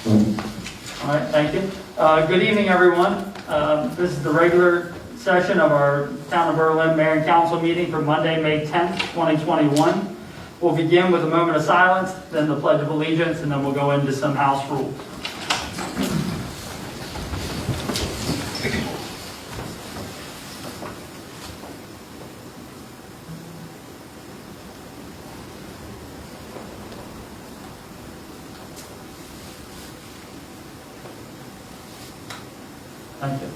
All right, thank you. Good evening, everyone. This is the regular session of our Town of Berlin Mayor and Council meeting for Monday, May 10th, 2021. We'll begin with a moment of silence, then the Pledge of Allegiance, and then we'll go into some house rules. Thank you.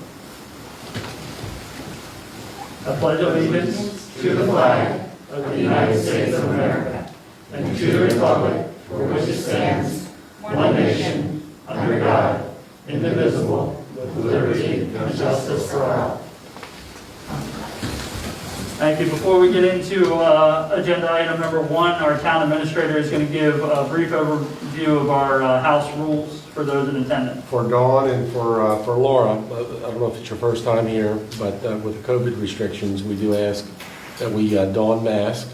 I pledge allegiance to the flag of the United States of America and to the republic for which it stands, one nation, under God, indivisible, with liberty and justice for all. Thank you. Before we get into agenda item number 1, our town administrator is going to give a brief overview of our house rules for those in attendance. For Dawn and for Laura, I don't know if it's your first time here, but with the COVID restrictions, we do ask that we don mask.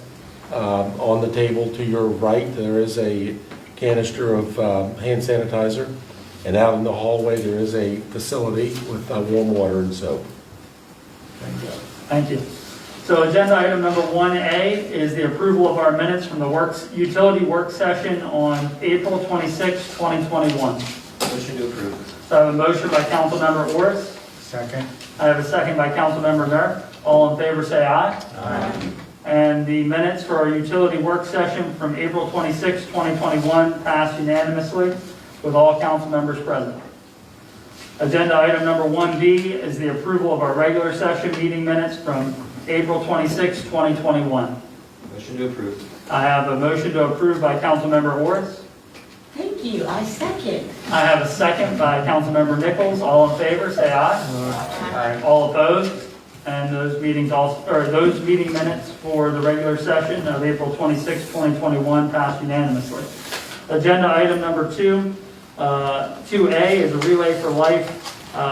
On the table to your right, there is a canister of hand sanitizer, and out in the hallway, there is a facility with warm water and soap. Thank you. So agenda item number 1A is the approval of our minutes from the utility work session on April 26, 2021. Motion to approve. So I have a motion by Councilmember Orris. Second. I have a second by Councilmember Merrick. All in favor say aye. Aye. And the minutes for our utility work session from April 26, 2021 passed unanimously with all council members present. Agenda item number 1B is the approval of our regular session meeting minutes from April 26, 2021. Motion to approve. I have a motion to approve by Councilmember Orris. Thank you, I second. I have a second by Councilmember Nichols. All in favor, say aye. Aye. All opposed? And those meeting minutes for the regular session of April 26, 2021 passed unanimously. Agenda item number 2, 2A is a Relay for Life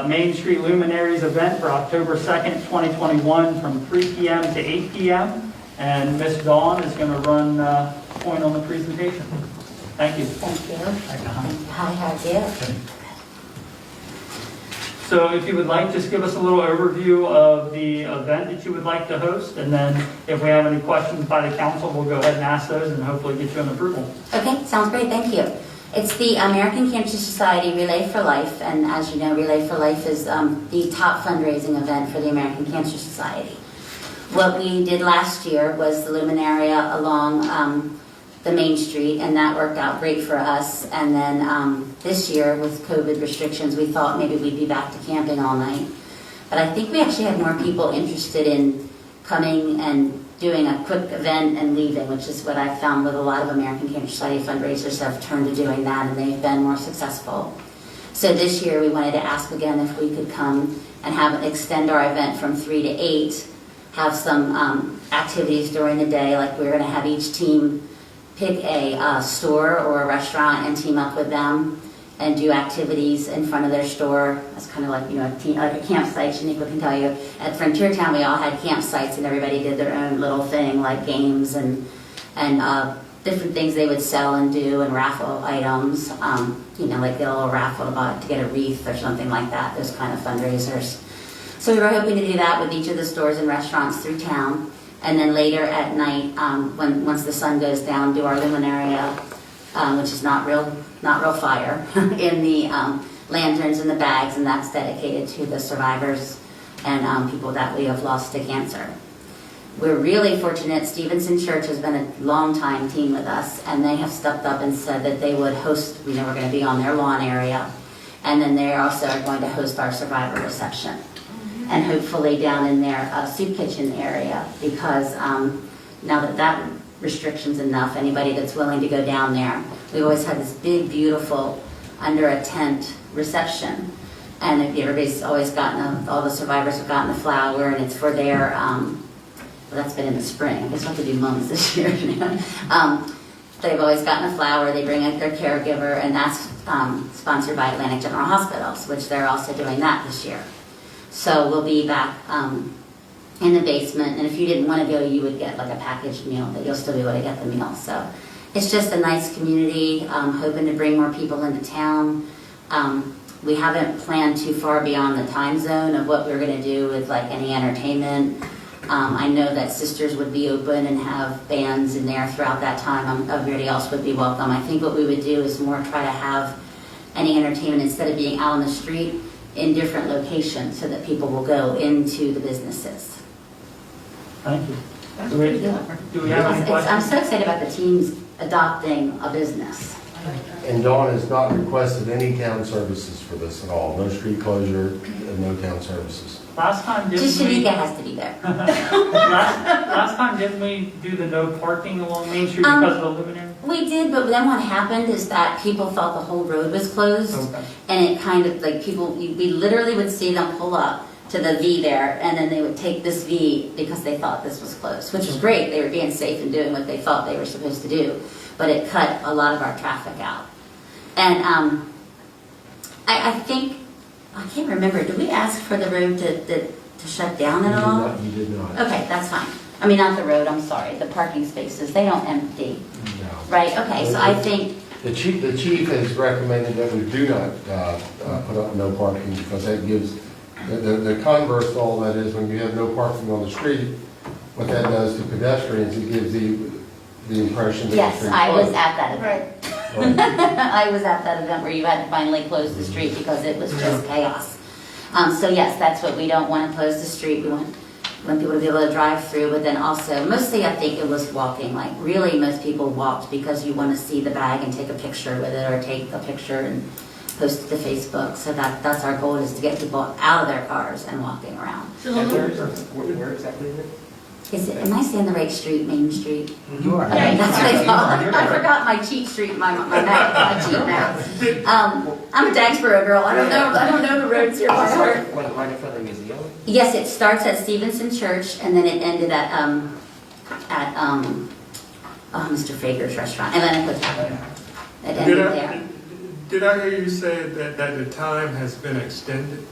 Main Street Luminaries event for October 2nd, 2021 from 3 p.m. to 8 p.m. And Ms. Dawn is going to run point on the presentation. Thank you. Thank you. Hi, how are you? So if you would like, just give us a little overview of the event that you would like to host, and then if we have any questions by the council, we'll go ahead and ask those and hopefully get you an approval. Okay, sounds great, thank you. It's the American Cancer Society Relay for Life, and as you know, Relay for Life is the top fundraising event for the American Cancer Society. What we did last year was the Luminaria along the Main Street, and that worked out great for us. And then this year, with COVID restrictions, we thought maybe we'd be back to camping all night. But I think we actually had more people interested in coming and doing a quick event and leaving, which is what I've found with a lot of American Cancer Society fundraisers have turned to doing that, and they've been more successful. So this year, we wanted to ask again if we could come and extend our event from 3 to 8, have some activities during the day, like we're going to have each team pick a store or a restaurant and team up with them and do activities in front of their store. It's kind of like, like a campsite. Shaniqua can tell you. At Frontier Town, we all had campsites, and everybody did their own little thing, like games and different things they would sell and do, and raffle items. Like get a little raffle to get a wreath or something like that. Those kind of fundraisers. So we were hoping to do that with each of the stores and restaurants through town. And then later at night, once the sun goes down, do our luminaria, which is not real fire, in the lanterns and the bags, and that's dedicated to the survivors and people that we have lost to cancer. We're really fortunate. Stevenson Church has been a long-time team with us, and they have stepped up and said that they would host. We're going to be on their lawn area, and then they also are going to host our survivor reception. And hopefully down in their soup kitchen area, because now that restriction's enough, anybody that's willing to go down there. We've always had this big, beautiful, under a tent reception. And everybody's always gotten, all the survivors have gotten the flower, and it's for their, well, that's been in the spring. I guess we'll have to do mums this year. They've always gotten a flower, they bring in their caregiver, and that's sponsored by Atlantic General Hospitals, which they're also doing that this year. So we'll be back in the basement, and if you didn't want to go, you would get like a packaged meal, but you'll still be able to get the meal. So It's just a nice community, hoping to bring more people into town. We haven't planned too far beyond the time zone of what we're gonna do with like any entertainment. I know that Sisters would be open and have bands in there throughout that time. Everybody else would be welcome. I think what we would do is more try to have any entertainment, instead of being out on the street, in different locations so that people will go into the businesses. Thank you. That's Do we- pretty good. Do we have any I'm questions? so excited about the teams adopting a business. And Dawn has not requested any town services for this at all, no street closure and no town services. Last time, didn't Just we, Shanika has to be there. last time, didn't we do the no parking along Main Street because of the luminary? We did, but then what happened is that people thought the whole road was closed. Okay. And it kind of, like, we literally would see them pull up to the V there, and then they would take this V because they thought this was closed, which was great. They were being safe and doing what they thought they were supposed to do. But it cut a lot of our traffic out. And I think, I can't remember, did we ask for the road to shut down at all? You did not. Okay, that's fine. I mean, not the road, I'm sorry, the parking spaces, they don't empty, No. right? Okay, so I think, The chief has recommended that we do not put up no parking, because that gives, the converse to all that is, when you have no parking on the street, what that does to pedestrians, it gives the impression that the yes, street's I was closed. at that event. Right. I was at that event where you had to finally close the street because it was just chaos. So yes, that's what we don't want to close the street. We want people to be able to drive through, but then also, mostly I think it was walking. Like really most people walked because you want to see the bag and take a picture with it, or take a picture and post it to Facebook. So that's our goal, is to get people out of their cars and walking around. Where exactly is it? Am I saying the right street, Main Street? You are. Okay, that's what I thought. I forgot my cheat street, my map, my cheat map. I'm a Dagsboro girl. I don't know the roads here by heart. Right in front of the museum? Yes, it starts at Stevenson Church and then it ended at Mr. Fager's restaurant, Atlantic Hotel. It ended there. Did I hear you say that the time has been extended?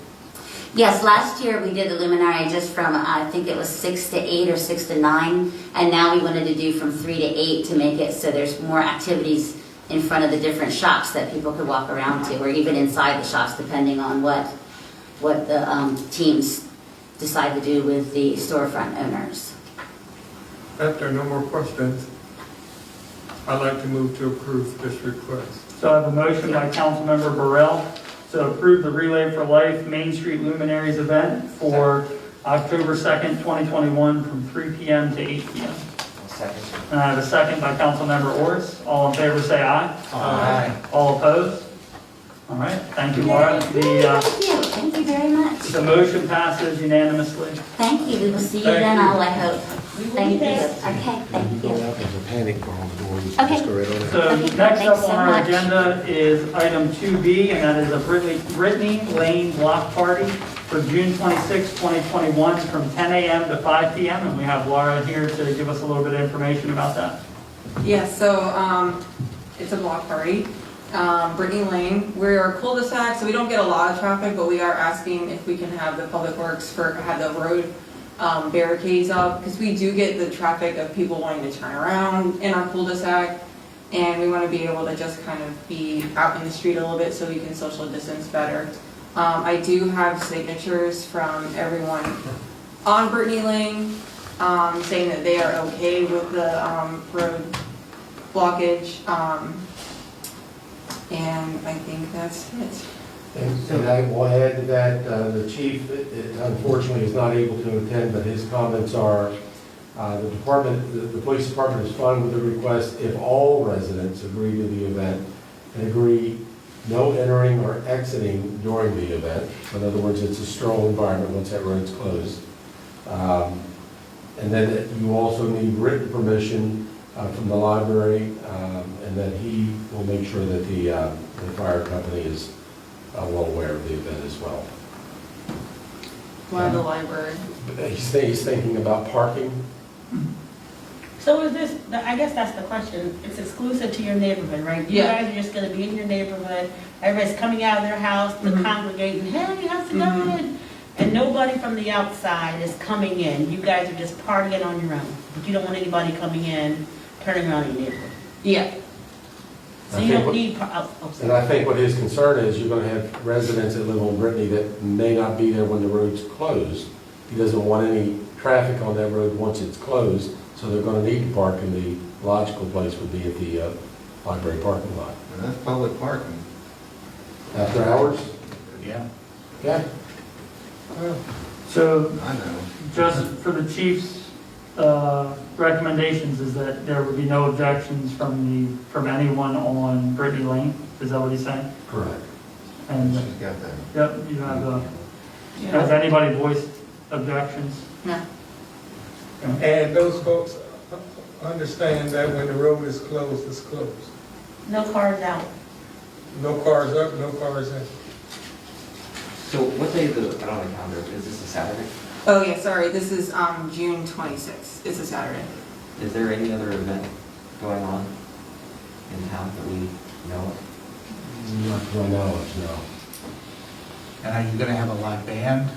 Yes, last year we did the luminary just from, I think it was 6 to 8 or 6 to 9, and now we wanted to do from 3 to 8 to make it so there's more activities in front of the different shops that people could walk around to, or even inside the shops, depending on what the teams decide to do with the storefront owners. If there are no more questions, I'd like to move to approve this request. So I have a motion by Councilmember Burrell to approve the Relay for Life Main Street Luminaries event for October 2nd, 2021 from 3 p.m. to 8 p.m. Second. And I have a second by Councilmember Orris. All in favor say aye. Aye. All opposed? All right, thank you, Laura. Thank you very much. The motion passes unanimously. Thank you, we will see you Thank then, you. I hope. Thank you. Okay, thank you. There's a panic on the door. Okay. Just go right on it. So Okay, next thanks up so on our much. agenda is item 2B, and that is a Brittany Lane Block Party for June 26, 2021, from 10 a.m. to 5 p.m. And we have Laura here to give us a little bit of information about that. Yeah, so it's a block party. Brittany Lane, we're a cul-de-sac, so we don't get a lot of traffic, but we are asking if we can have the Public Works have the road barricades up, because we do get the traffic of people wanting to turn around in our cul-de-sac, and we want to be able to just kind of be out in the street a little bit so we can social distance better. I do have signatures from everyone on Brittany Lane saying that they are okay with the road blockage, and I think that's it. And I will add to that, the chief unfortunately is not able to attend, but his comments are, the police department is fine with the request if all residents agree to the event and agree no entering or exiting during the event. In other words, it's a stroll environment once that road's closed. And then you also need written permission from the library, and that he will make sure that the fire company is well aware of the event as well. Why the library? He's thinking about parking. So is this, I guess that's the question, it's exclusive to your neighborhood, right? You Yeah. guys are just gonna be in your neighborhood, everybody's coming out of their house, to congregate, and hey, how's it going? And nobody from the outside is coming in, you guys are just partying on your own. But you don't want anybody coming in, turning around in your neighborhood. Yeah, So you don't need, And I think what his concern is, you're gonna have residents that live on Brittany that may not be there when the road's closed. He doesn't want any traffic on that road once it's closed, so they're gonna need to park, and the logical place would be at the library parking lot. And that's public parking. After hours? Yeah. Yeah. So I know. just for the chief's recommendations is that there would be no objections from anyone on Brittany Lane? Is that what he's saying? Correct. And, She's got that. yep, you have, has anybody voiced objections? no, And those folks understand that when the road is closed, it's closed. no cars out. No cars up, no cars in. So what day of the, I don't know the calendar, is this a Saturday? oh yeah, sorry, this is, June 26th, it's a Saturday. Is there any other event going on in town that we know of? Not to my knowledge, no. And are you gonna have a live band?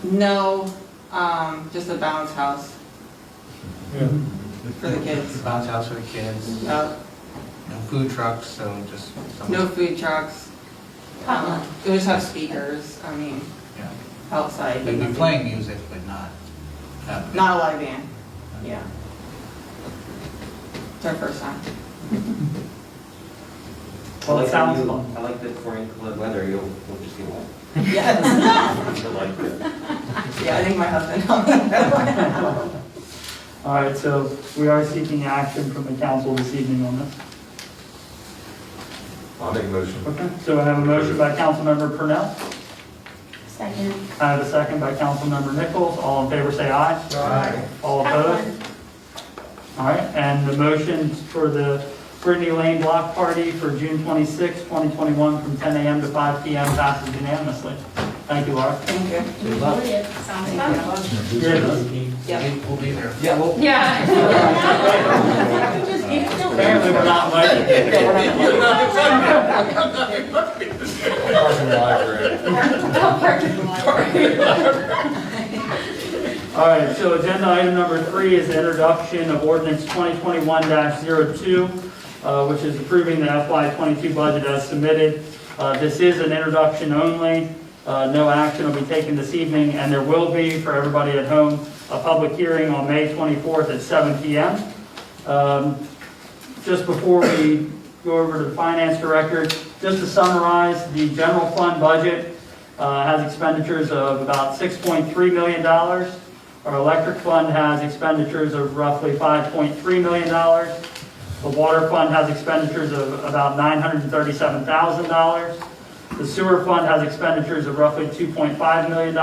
No, just a bounce house Yeah. for the kids. The bounce house for the kids? No Food trucks, so just. some- food trucks. We'll just have speakers, I mean, Yeah. outside. but They'll be nothing- playing music, but not. Not a live band, yeah. It's our first time. Well, it that sounds you- fun. I like that for inclement weather, you'll just get wet. Yes. I like that. Yeah, I think my husband. All right, so we are seeking action from the council this evening on this. I'll make a motion. Okay, so I have a motion by Councilmember Purnell. Second. I have a second by Councilmember Nichols. All in favor, say aye. Aye. All opposed? All right, and the motion for the Brittany Lane Block Party for June 26, 2021, from 10 a.m. to 5 p.m. passes unanimously. Thank you, Laura. Thank you. Enjoy it. Sounds fun. Yep. We'll be there. Yeah, well, Yeah. Just give it to them. Apparently, we're not invited. All right, so agenda item number 3 is the introduction of ordinance 2021-02, which is approving the FY22 budget as submitted. This is an introduction only. No action will be taken this evening, and there will be, for everybody at home, a public hearing on May 24th at 7 p.m. Just before we go over to the finance director, just to summarize, the general fund budget has expenditures of about $6.3 million. Our electric fund has expenditures of roughly $5.3 million. The water fund has expenditures of about $937,000. The sewer fund has expenditures of roughly $2.5 million,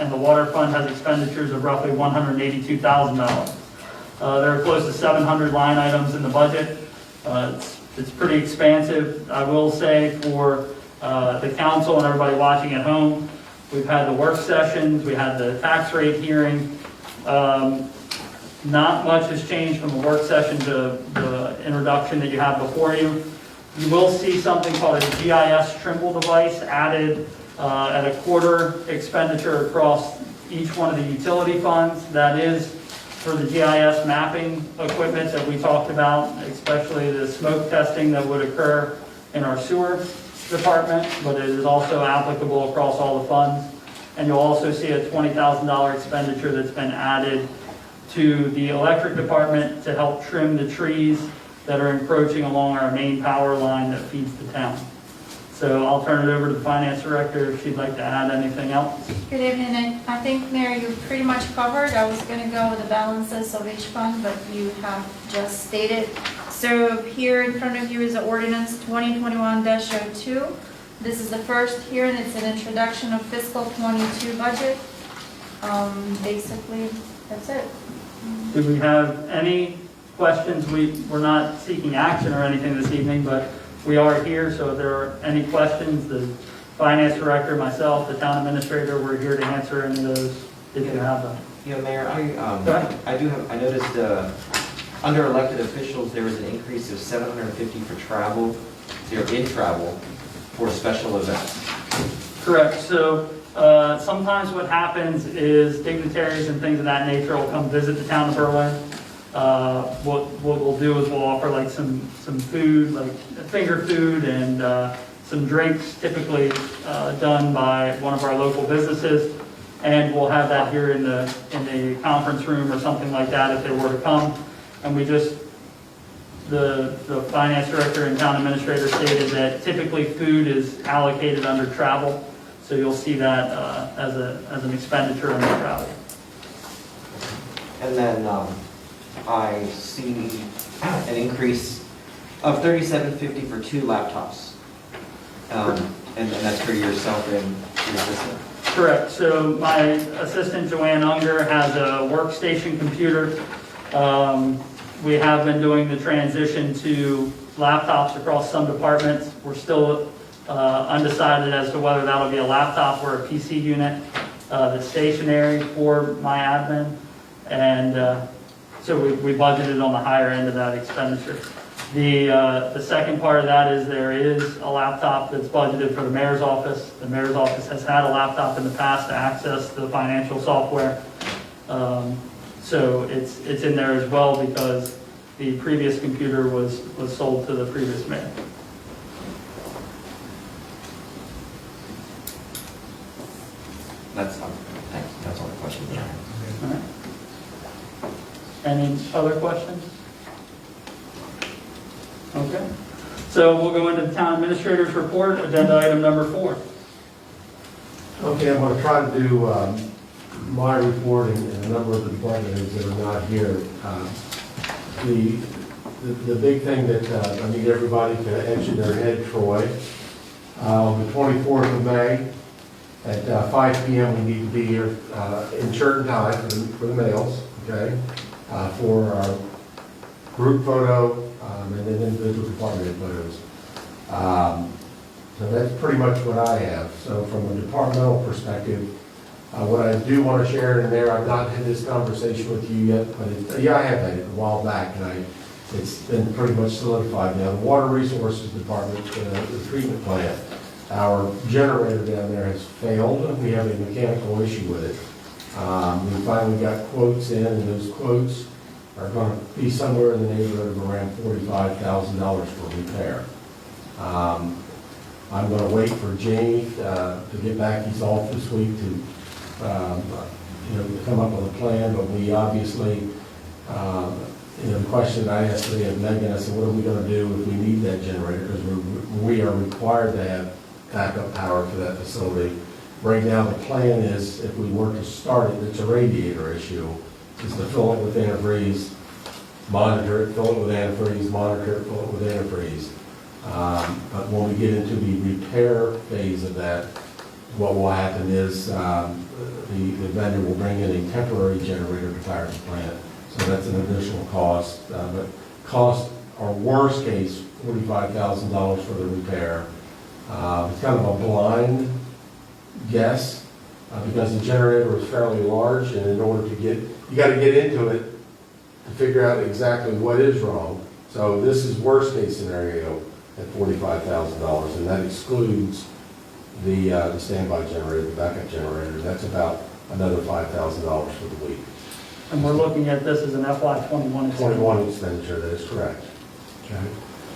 and the water fund has expenditures of roughly $182,000. There are close to 700 line items in the budget. It's pretty expansive. I will say for the council and everybody watching at home, we've had the work sessions, we had the tax rate hearing. Not much has changed from the work session to the introduction that you have before you. You will see something called a GIS Trimble device added at a quarter expenditure across each one of the utility funds. That is for the GIS mapping equipment that we talked about, especially the smoke testing that would occur in our sewer department, but it is also applicable across all the funds. And you'll also see a $20,000 expenditure that's been added to the electric department to help trim the trees that are encroaching along our main power line that feeds the town. So I'll turn it over to the finance director if she'd like to add anything else. Good evening. I think, Mayor, you pretty much covered. I was going to go with the balances of each fund, but you have just stated. So here in front of you is the ordinance 2021-02. This is the first hearing. It's an introduction of fiscal 22 budget. Basically, that's it. Do we have any questions? We're not seeking action or anything this evening, but we are here, so if there are any questions, the finance director, myself, the town administrator, we're here to answer any of those if you have them. Yeah, Mayor, Go ahead. I noticed, under elected officials, there was an increase of $750 for travel, in travel, for special events. Correct. So sometimes what happens is dignitaries and things of that nature will come visit the town of Berlin. what we'll do is we'll offer like some food, like finger food and some drinks typically done by one of our local businesses. And we'll have that here in the conference room or something like that if they were to come. And we just, the finance director and town administrator stated that typically food is allocated under travel. So you'll see that as an expenditure under travel. And then I see an increase of $37.50 for 2 laptops. And that's for yourself and your assistant. Correct. So my assistant Joanne Unger has a workstation computer. We have been doing the transition to laptops across some departments. We're still undecided as to whether that'll be a laptop or a PC unit that's stationary for my admin. And so we budgeted on the higher end of that expenditure. The second part of that is there is a laptop that's budgeted for the mayor's office. The mayor's office has had a laptop in the past to access the financial software. So it's in there as well because the previous computer was sold to the previous mayor. Thanks. That's all the questions I have. All right. Any other questions? Okay. So we'll go into the town administrator's report, agenda item number 4. Okay, I'm going to try to do my report and a number of the department heads that are not here. The big thing that I need everybody to etch in their head, Troy, on the 24th of May at 5 p.m. we need to be here in shirt and tie for the males, okay, for our group photo and then individual department head photos. So that's pretty much what I have. So from a departmental perspective, what I do want to share in there, I've not had this conversation with you yet, but I have had it a while back, and it's been pretty much solidified now. The Water Resources Department, the treatment plant, our generator down there has failed. We have a mechanical issue with it. We finally got quotes in, and those quotes are going to be somewhere in the neighborhood of around $45,000 for repair. I'm going to wait for Jamie to get back. He's off this week to come up with a plan, but we obviously, the question I asked today of Megan, I said, what are we going to do if we need that generator? Because we are required to have backup power for that facility. Right now, the plan is, if we were to start it, it's a radiator issue, is to fill it with antifreeze, monitor it, fill it with antifreeze, monitor it, fill it with antifreeze. But when we get into the repair phase of that, what will happen is the vendor will bring in a temporary generator to fire the plant. So that's an additional cost. But cost, or worst case, $45,000 for the repair. It's kind of a blind guess because the generator is fairly large, and in order to you got to get into it to figure out exactly what is wrong. So this is worst case scenario at $45,000, and that excludes the standby generator, the backup generator. That's about another $5,000 for the week. And we're looking at this as an FY21 21 expenditure, that is correct. Okay.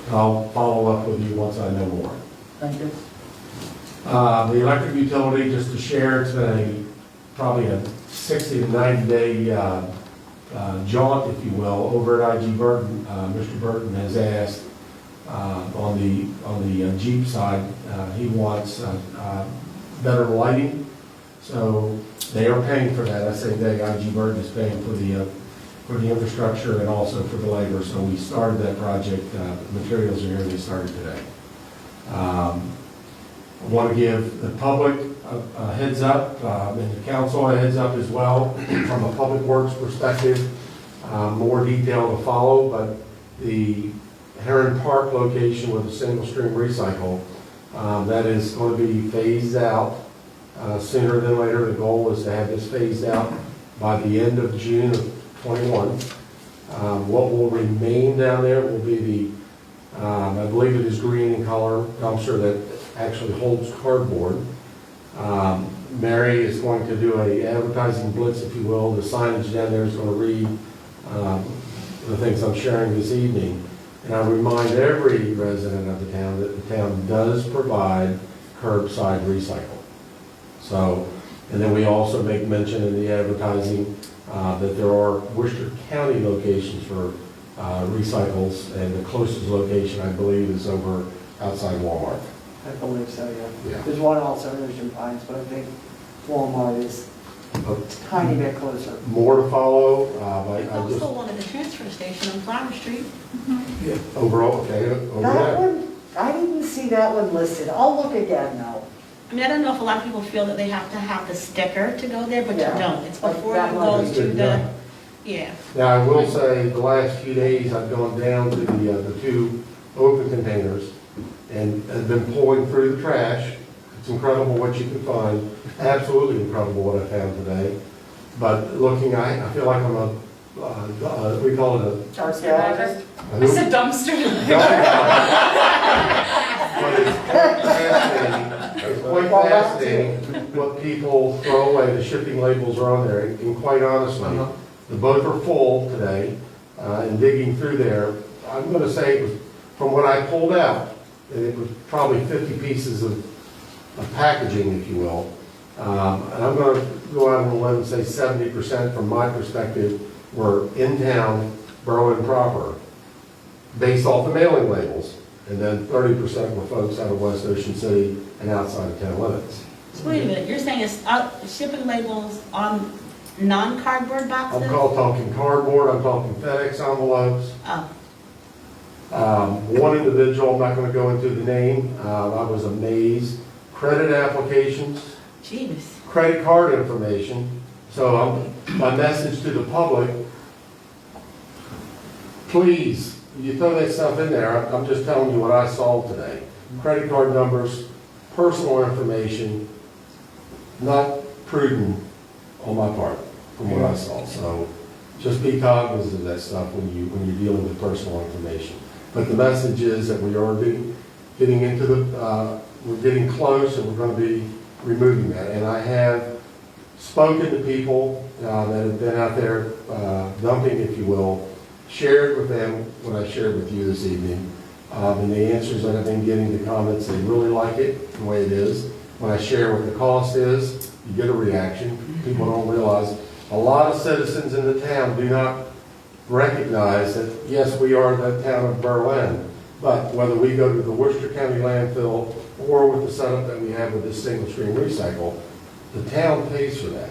I'll follow up with you once I know more. Thank you. The electric utility, just to share, it's been probably a 60 to 90 day jaunt, if you will, over at IG Burton. Mr. Burton has asked on the Jeep side, he wants better lighting. So they are paying for that. I say they, IG Burton is paying for the infrastructure and also for the labor. So we started that project. Materials are here. They started today. I want to give the public a heads up and the council a heads up as well from a public works perspective. More detail to follow, but the Heron Park location with a single stream recycle, that is going to be phased out sooner than later. The goal is to have this phased out by the end of June of 21. What will remain down there will be I believe it is green in color, dumpster that actually holds cardboard. Mary is going to do a advertising blitz, if you will. The signage down there is going to read the things I'm sharing this evening. And I remind every resident of the town that the town does provide curbside recycle. So, and then we also make mention in the advertising that there are Worcester County locations for recycles, and the closest location, I believe, is over outside Walmart. I believe so, yeah. Yeah. There's one also in Ocean Pines, but I think Walmart is a tiny bit closer. More to follow. There's I just also one at the transfer station on Flower Street. overall, okay, over That there. one, I didn't see that one listed. I'll look again though. I mean, I don't know if a lot of people feel that they have to have the sticker to go there, but you Yeah. don't. It's Like before that you one go is to good, the, yeah. yeah. Now, I will say, the last few days, I've gone down to the two open containers and have been pulling through the trash. It's incredible what you can find, absolutely incredible what I found today. But looking, I feel like I'm we call it Archaeologist? a. I said dumpster. But it's quite fascinating what people throw away, the shipping labels are on there, and quite honestly, the both are full today, and digging through there, I'm gonna say, it was from what I pulled out, it was probably 50 pieces of packaging, if you will. And I'm gonna go out on a limb and say 70% from my perspective were in town, Berlin proper, based off the mailing labels. And then 30% were folks out of West Ocean City and outside of town limits. So wait a minute, you're saying it's shipping labels on non-cardboard boxes? I'm talking cardboard, I'm talking FedEx envelopes. Oh, One individual, I'm not going to go into the name, I was amazed. Credit applications, jeez. credit card information. So my message to the public, please, you throw that stuff in there, I'm just telling you what I saw today. Credit card numbers, personal information, not prudent on my part from what I saw. So just be cognizant of that stuff when you're dealing with personal information. But the message is that we are getting into the, we're getting close, and we're going to be removing that. And I have spoken to people that have been out there dumping, if you will, shared with them what I shared with you this evening. And the answers that I've been getting, the comments, they really like it the way it is. When I share what the cost is, you get a reaction. People don't realize, a lot of citizens in the town do not recognize that, yes, we are the town of Berlin, but whether we go to the Worcester County landfill or with the setup that we have with this single stream recycle, the town pays for that.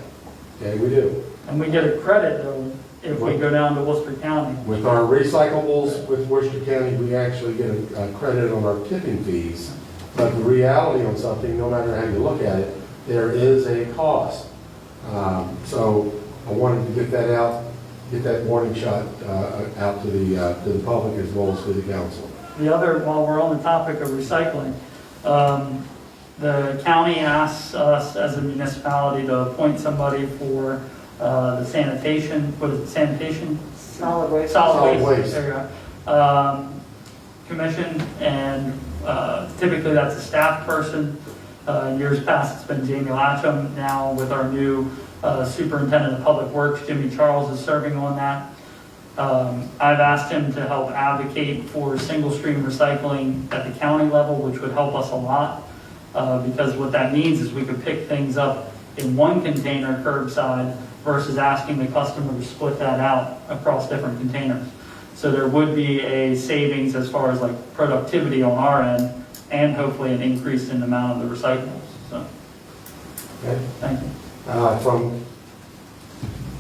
Okay, we do. And we get a credit though, if we go down to Worcester County. With our recyclables with Worcester County, we actually get a credit on our tipping fees. But the reality on something, no matter how you look at it, there is a cost. So I wanted to get that out, get that warning shot out to the public as well as to the council. The other, while we're on the topic of recycling, the county asks us as a municipality to appoint somebody for the sanitation, what is it, sanitation? Solid waste. Solid Solid waste. waste. There you go. Commission, and typically that's a staff person. In years past, it's been Jamie Latcham. Now with our new superintendent of public works, Jimmy Charles, is serving on that. I've asked him to help advocate for single stream recycling at the county level, which would help us a lot. Because what that means is we could pick things up in one container curbside versus asking the customer to split that out across different containers. So there would be a savings as far as like productivity on our end, and hopefully an increase in the amount of the recyclables. So, Okay? thank you. From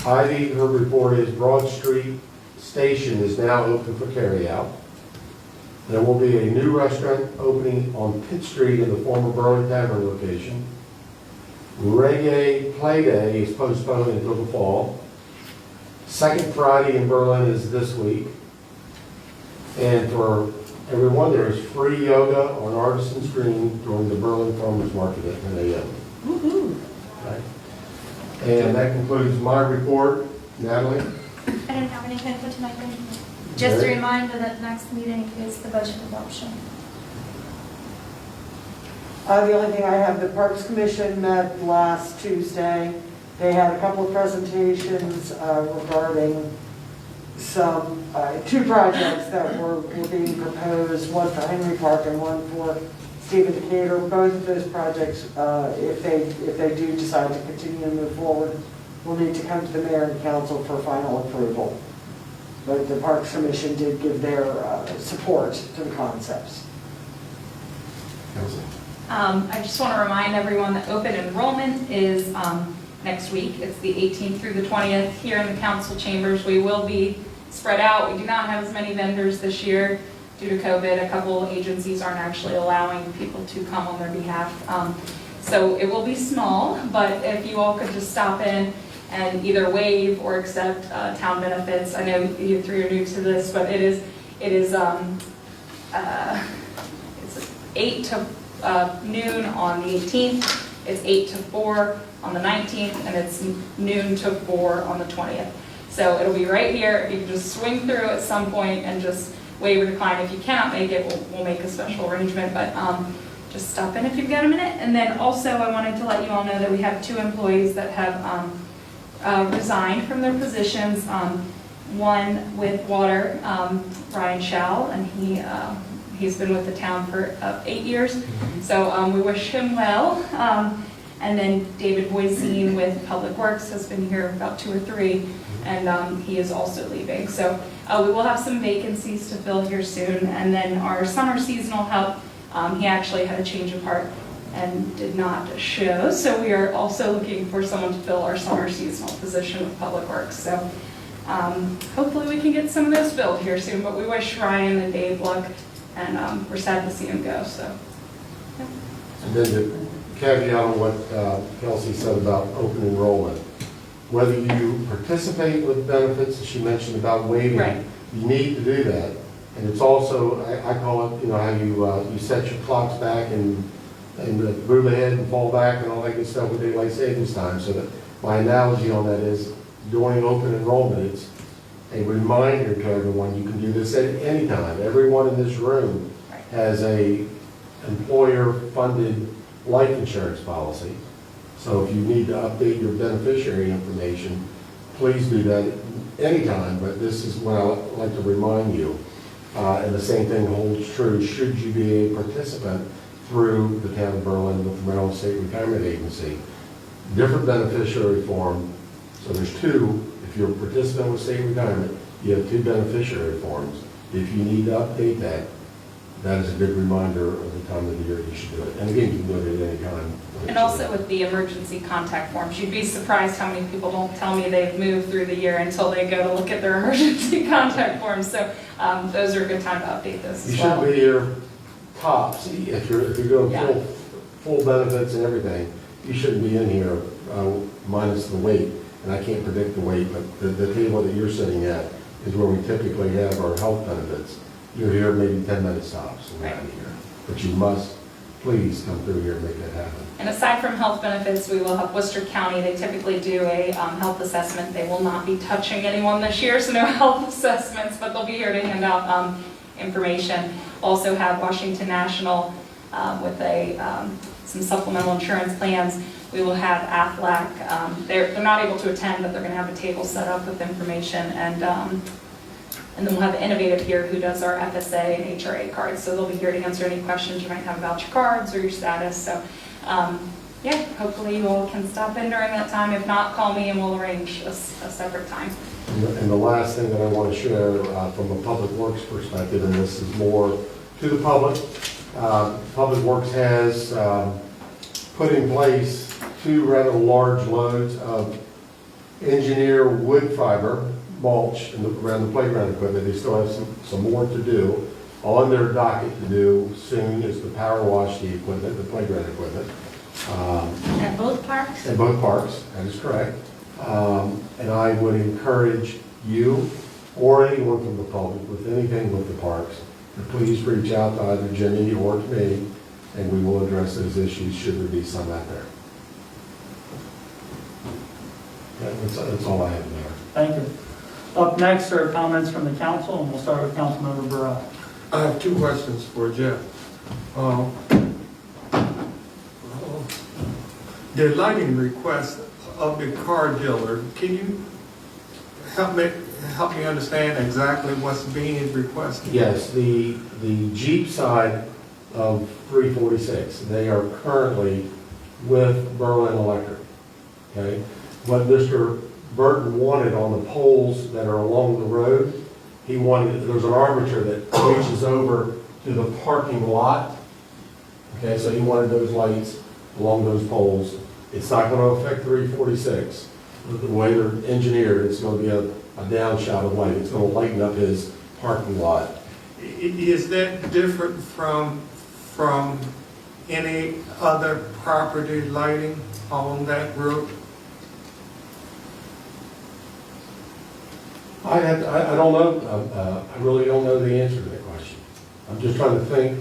Heidi, her report is Broad Street Station is now open for carryout. There will be a new restaurant opening on Pitt Street in the former Burley Tavern location. Reggae Play Day is postponed until the fall. Second Friday in Berlin is this week. And for everyone, there is free yoga on Artisan Stream during the Berlin Farmers Market at 10 a.m. Woo-hoo. Okay. And that concludes my report. Natalie? I don't have anything for tonight, thank you. Just a reminder that next meeting is the budget adoption. The only thing I have, the Parks Commission met last Tuesday. They had a couple of presentations regarding some, two projects that were being proposed, one for Henry Park and one for Stephen Decatur. Both of those projects, if they do decide to continue to move forward, will need to come to the mayor and council for final approval. But the Parks Commission did give their support to the concepts. Council? I just want to remind everyone that open enrollment is next week. It's the 18th through the 20th here in the council chambers. We will be spread out. We do not have as many vendors this year due to COVID. A couple agencies aren't actually allowing people to come on their behalf. So it will be small, but if you all could just stop in and either waive or accept town benefits. I know you three are new to this, but it is it's 8 to noon on the 18th, it's 8 to 4 on the 19th, and it's noon to 4 on the 20th. So it'll be right here. If you can just swing through at some point and just waive or decline. If you cannot make it, we'll make a special arrangement, but just stop in if you've got a minute. And then also I wanted to let you all know that we have 2 employees that have resigned from their positions. One with water, Ryan Schall, and he's been with the town for 8 years. So we wish him well. And then David Boisine with Public Works has been here about 2 or 3, and he is also leaving. So we will have some vacancies to fill here soon. And then our summer seasonal help, he actually had a change of heart and did not show. So we are also looking for someone to fill our summer seasonal position with Public Works. So hopefully we can get some of those filled here soon, but we wish Ryan and Dave luck, and we're sad to see him go, so. Yeah. And then the caveat on what Kelsey said about open enrollment. Whether you participate with benefits, as she mentioned about waiving, Right. you need to do that. And it's also, I call it, how you set your clocks back and move ahead and fall back and all that good stuff with daylight savings time. So that my analogy on that is during open enrollment, it's a reminder to everyone, you can do this at any time. Everyone in this room has a employer-funded life insurance policy. So if you need to update your beneficiary information, please do that anytime, but this is what I like to remind you. And the same thing holds true should you be a participant through the town of Berlin with the Maryland State Retirement Agency. Different beneficiary form. So there's 2. If you're a participant with state retirement, you have 2 beneficiary forms. If you need to update that, that is a good reminder of the time of the year you should do it. And again, you can do it at any time. And also with the emergency contact forms, you'd be surprised how many people don't tell me they've moved through the year until they go to look at their emergency contact forms. So those are a good time to update those as well. You should be here tops. If you're doing full benefits and everything, you shouldn't be in here minus the weight. And I can't predict the weight, but the table that you're sitting at is where we typically have our health benefits. You're here maybe 10 minutes tops, and out of here. But you must please come through here and make that happen. And aside from health benefits, we will have Worcester County. They typically do a health assessment. They will not be touching anyone this year, so no health assessments, but they'll be here to hand out information. Also have Washington National with some supplemental insurance plans. We will have Aflac. They're not able to attend, but they're going to have a table set up with information. And then we'll have Innovative here who does our FSA and HRA cards. So they'll be here to answer any questions you might have about your cards or your status. So yeah, hopefully you all can stop in during that time. If not, call me and we'll arrange a separate time. And the last thing that I want to share from a Public Works perspective, and this is more to the public, Public Works has put in place 2 rather large loads of engineer wood fiber mulch around the playground equipment. They still have some more to do. On their docket to do soon is the power wash the equipment, the playground equipment. At both parks? At both parks, that is correct. And I would encourage you or anyone from the public with anything with the parks to please reach out to either Jenny or to me, and we will address those issues should there be some out there. That's all I have there. Thank you. Up next are comments from the council, and we'll start with Councilmember Burrell. I have 2 questions for Jeff. The lighting request of the car dealer, can you help me help me understand exactly what's being requested? Yes, the Jeep side of 346, they are currently with Berlin Electric, okay? What Mr. Burton wanted on the poles that are along the road, he wanted, there's an armature that reaches over to the parking lot, okay? So he wanted those lights along those poles. It's not going to affect 346. The way they're engineered, it's going to be a downshot of light. It's going to lighten up his parking lot. Is that different from any other property lighting on that road? I don't know, I really don't know the answer to that question. I'm just trying to think,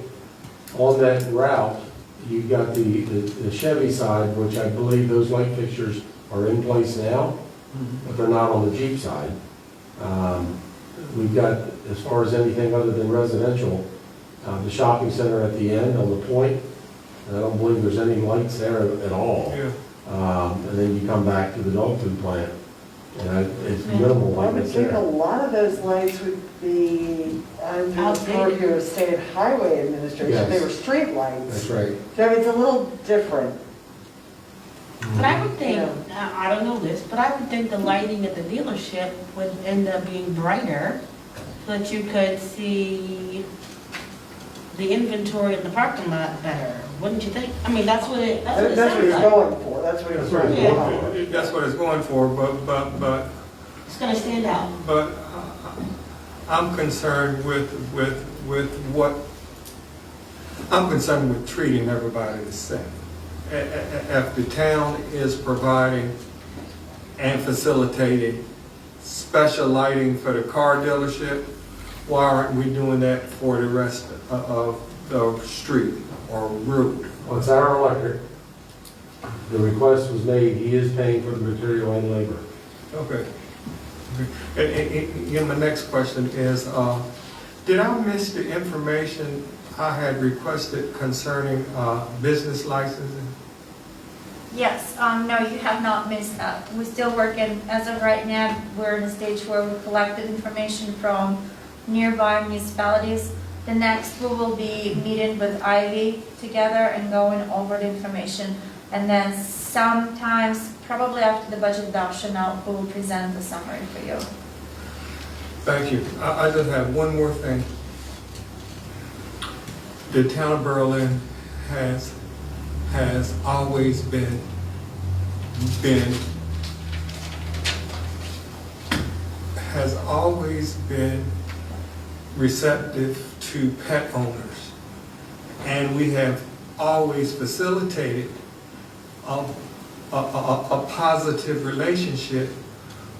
on that route, you got the Chevy side, which I believe those light fixtures are in place now, but they're not on the Jeep side. We've got, as far as anything other than residential, the shopping center at the end on the point, and I don't believe there's any lights there at all. Yeah. And then you come back to the dog food plant, and it's minimal I would lights think a there. lot of those lights would be under the purview of State Highway Administration. Yes. They were street lights. That's right. So it's a little different. But I would think, now, I don't know this, but I would think the lighting at the dealership would end up being brighter so that you could see the inventory in the parking lot better, wouldn't you think? I mean, that's what it That's what sounds it's like. going for. That's what it's That's what it's going going for. That's what it's going for, but It's gonna stand out. But I'm concerned with what, I'm concerned with treating everybody the same. If the town is providing and facilitating special lighting for the car dealership, why aren't we doing that for the rest of the street or road? Well, it's our electric. The request was made, he is paying for the material and labor. Okay. And my next question is, did I miss the information I had requested concerning business licensing? Yes, no, you have not missed that. We're still working, as of right now, we're in a stage where we collected information from nearby municipalities. The next, we will be meeting with Ivy together and going over the information. And then sometimes, probably after the budget adoption, we will present the summary for you. Thank you. I just have one more thing. The town of Berlin has always been receptive to pet owners, and we have always facilitated a positive relationship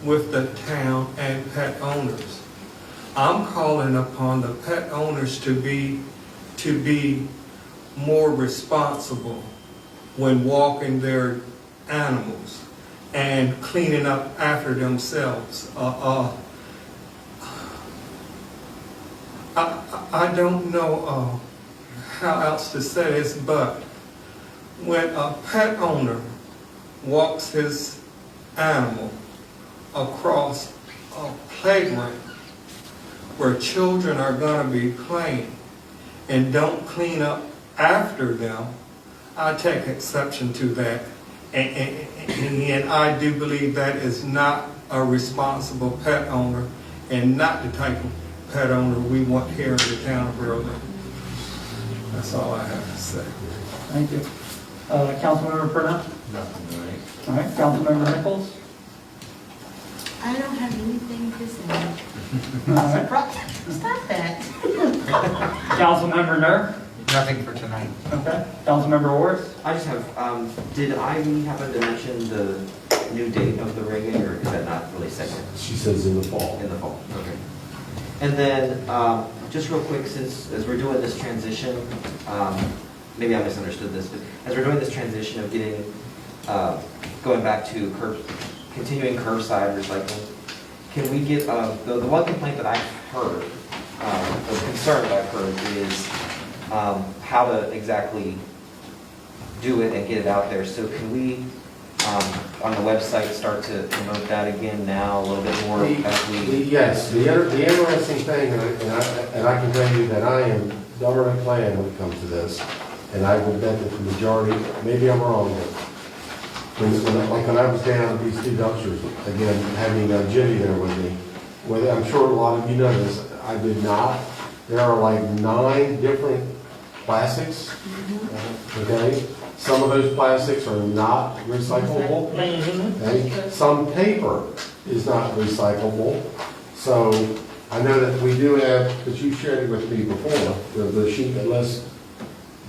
with the town and pet owners. I'm calling upon the pet owners to be more responsible when walking their animals and cleaning up after themselves. I don't know how else to say this, but when a pet owner walks his animal across a playground where children are going to be playing and don't clean up after them, I take exception to that. And I do believe that is not a responsible pet owner and not the type of pet owner we want here in the town of Berlin. That's all I have to say. Thank you. Councilmember Purnell? Nothing tonight. All right, Councilmember Nichols? I don't have anything to say. All right. Stop that. Councilmember Nur? Nothing for tonight. Okay. Councilmember Orris? I just have, did Ivy happen to mention the new date of the rigging, or is that not really set yet? She says in the fall. In the fall, okay. And then, just real quick, since, as we're doing this transition, maybe I misunderstood this, but as we're doing this transition of getting, going back to continuing curbside recycling, can we get, the one complaint that I've heard, the concern that I've heard is how to exactly do it and get it out there. So can we on the website, start to promote that again now a little bit more as we? Yes, the interesting thing, and I can tell you that I am government plan when it comes to this, and I would bet that the majority, maybe I'm wrong, but when I was down at these two dumpsters, again, having Jimmy there with me, I'm sure a lot of you know this, I did not. There are like 9 different plastics, okay? Some of those plastics are not recyclable, okay? Some paper is not recyclable. So I know that we do have, because you shared it with me before, the sheet that lists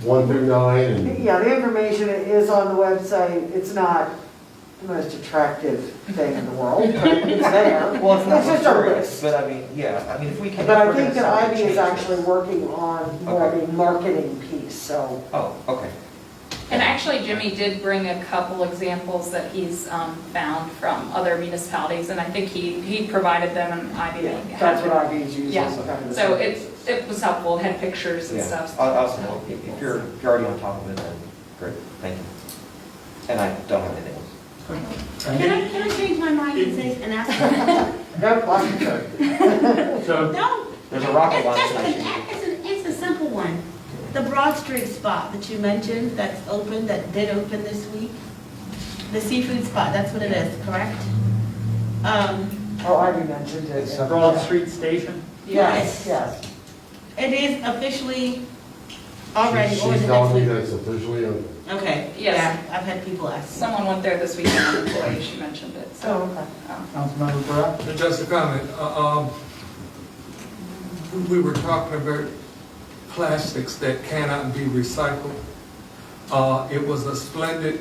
1 through 9 and. Yeah, the information is on the website. It's not the most attractive thing in the world, but it's there. Well, it's not just a luxurious, list. but I mean, yeah, I mean, if we can. But if I we're think gonna that start Ivy to is change actually working on more of a marketing piece, so. Oh, okay. And actually, Jimmy did bring a couple examples that he's found from other municipalities, and I think he provided them in Ivy League. That's what Ivy is using. Yeah. kind of the So same. it was helpful, it had pictures and Yeah, stuff. I'll if you're already on top of it, then great, thank you. And I don't have anything else. Can I change my mind and say, and ask? Nope, I'm good. So, No. There's a rocket launch It's station. it's a simple one. The Broad Street spot that you mentioned, that's open, that did open this week. The seafood spot, that's what it is, correct? Oh, Ivy mentioned it. Broad Street Station? Yes, yes. It is officially already, or is She's it telling me next that it's officially open. week? Okay, Yes. yeah, I've had people ask. Someone went there this weekend, an employee, she mentioned it, Oh, so. okay. Councilmember Burrell? Just a comment, we were talking about plastics that cannot be recycled. It was a splendid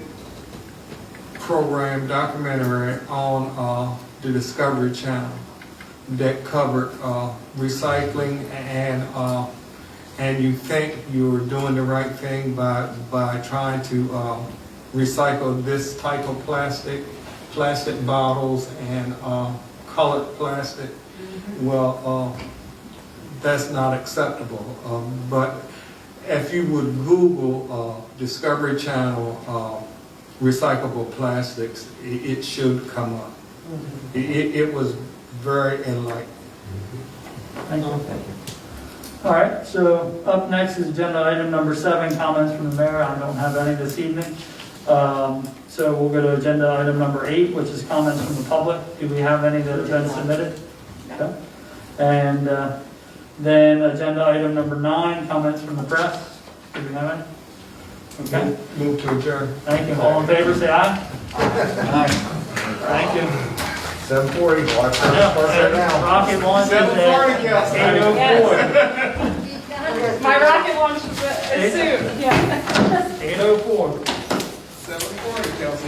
program, documentary on the Discovery Channel that covered recycling and you think you're doing the right thing by trying to recycle this type of plastic bottles and colored plastic. Well, that's not acceptable. But if you would Google Discovery Channel recyclable plastics, it should come up. It was very enlightening. Thank you. All right, so up next is agenda item number 7, comments from the mayor. I don't have any this evening. So we'll go to agenda item number 8, which is comments from the public. Do we have any that have been submitted? Okay. And then agenda item number 9, comments from the press. Do we have any? Okay. Move to adjourn. Thank you. All in favor, say aye. Aye. Thank you. 7:40, watch Rocket launch is at 8:04. My rocket launch is soon, yeah. 8:04. 7:40, Kelsey.